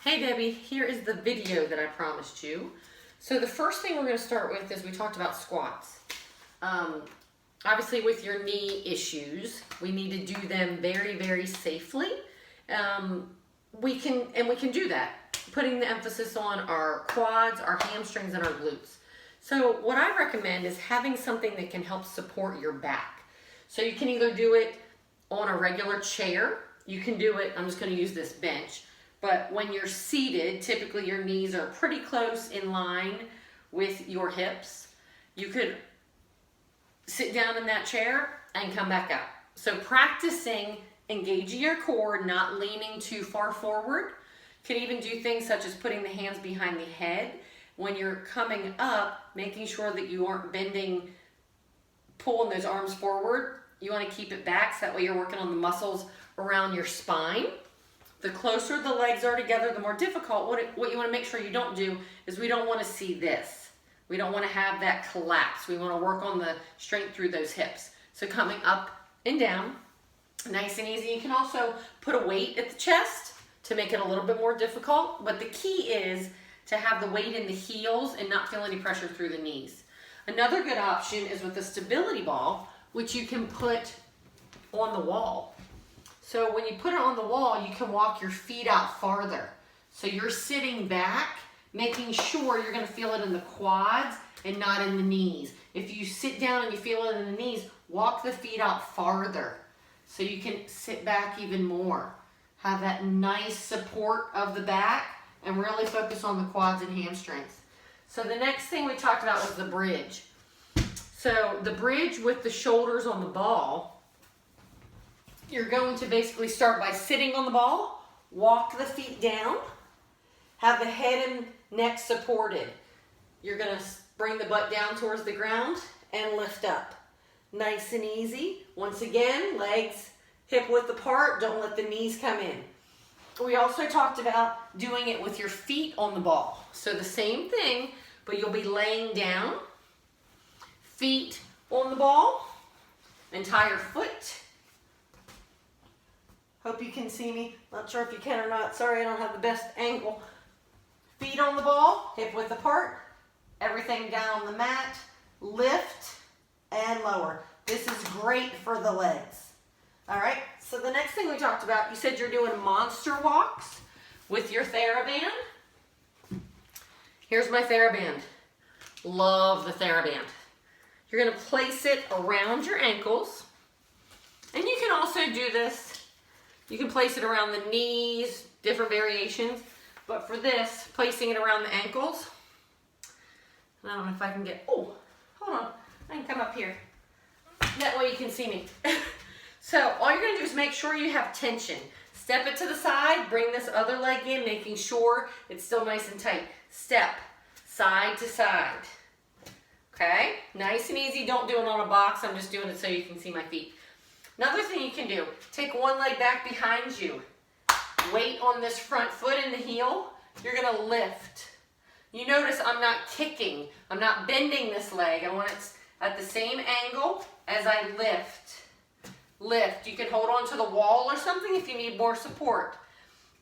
Hey Debbie, here is the video that I promised you. So the first thing we're going to start with is we talked about squats. Obviously with your knee issues, we need to do them very, very safely. We can do that, putting the emphasis on our quads, our hamstrings, and our glutes. So what I recommend is having something that can help support your back. So you can either do it on a regular chair. You can do it, I'm just going to use this bench. But when you're seated, typically your knees are pretty close in line with your hips. You could sit down in that chair and come back up. So practicing engaging your core, not leaning too far forward. Can even do things such as putting the hands behind the head. When you're coming up, making sure that you aren't bending, pulling those arms forward. You want to keep it back so that way you're working on the muscles around your spine. The closer the legs are together, the more difficult. What you want to make sure you don't do is we don't want to see this. We don't want to have that collapse. We want to work on the strength through those hips. So coming up and down, nice and easy. You can also put a weight at the chest to make it a little bit more difficult. But the key is to have the weight in the heels and not feel any pressure through the knees. Another good option is with a stability ball, which you can put on the wall. So when you put it on the wall, you can walk your feet out farther. So you're sitting back, making sure you're going to feel it in the quads and not in the knees. If you sit down and you feel it in the knees, walk the feet out farther so you can sit back even more. Have that nice support of the back and really focus on the quads and hamstrings. So the next thing we talked about was the bridge. So the bridge with the shoulders on the ball, you're going to basically start by sitting on the ball, walk the feet down, have the head and neck supported. You're going to bring the butt down towards the ground and lift up. Nice and easy. Once again, legs hip width apart, don't let the knees come in. We also talked about doing it with your feet on the ball. So the same thing, but you'll be laying down, feet on the ball, entire foot. Hope you can see me. Not sure if you can or not. Sorry, I don't have the best angle. Feet on the ball, hip width apart. Everything down on the mat. Lift and lower. This is great for the legs. All right, so the next thing we talked about, you said you're doing monster walks with your Theravada. Here's my Theravada. Love the Theravada. You're going to place it around your ankles. And you can also do this. You can place it around the knees, different variations. But for this, placing it around the ankles. I don't know if I can get, oh, hold on. I can come up here. That way you can see me. So all you're going to do is make sure you have tension. Step it to the side, bring this other leg in, making sure it's still nice and tight. Step, side to side. Okay, nice and easy. Don't do it on a box. I'm just doing it so you can see my feet. Another thing you can do, take one leg back behind you. Weight on this front foot and the heel. You're going to lift. You notice I'm not kicking. I'm not bending this leg. I want it at the same angle as I lift. Lift. You can hold on to the wall or something if you need more support.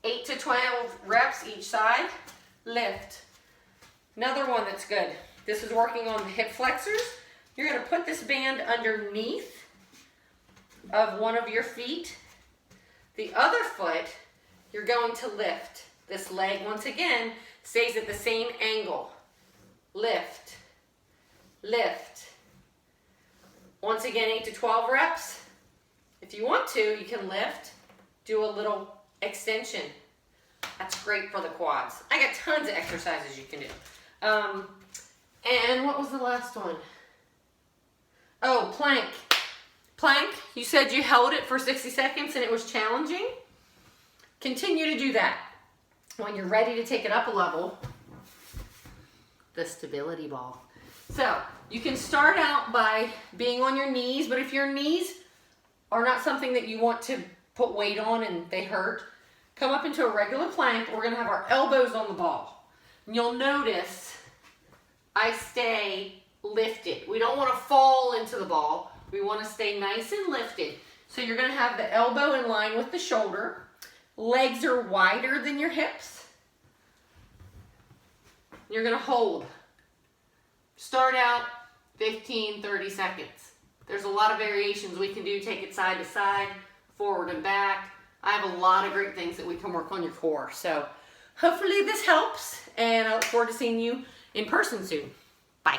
8 to 12 reps each side. Lift. Another one that's good. This is working on the hip flexors. You're going to put this band underneath of one of your feet. The other foot, you're going to lift. This leg, once again, stays at the same angle. Lift. Lift. Once again, 8 to 12 reps. If you want to, you can lift, do a little extension. That's great for the quads. I got tons of exercises you can do. And what was the last one? Oh, plank. Plank, you said you held it for 60 seconds and it was challenging. Continue to do that. When you're ready to take it up a level, the stability ball. So you can start out by being on your knees, but if your knees are not something that you want to put weight on and they hurt, come up into a regular plank. We're going to have our elbows on the ball. And you'll notice I stay lifted. We don't want to fall into the ball. We want to stay nice and lifted. So you're going to have the elbow in line with the shoulder. Legs are wider than your hips. You're gonna hold. Start out 15, 30 seconds. There's a lot of variations we can do. Take it side to side, forward and back. I have a lot of great things that we can work on your core. So hopefully this helps, and I look forward to seeing you in person soon. Bye.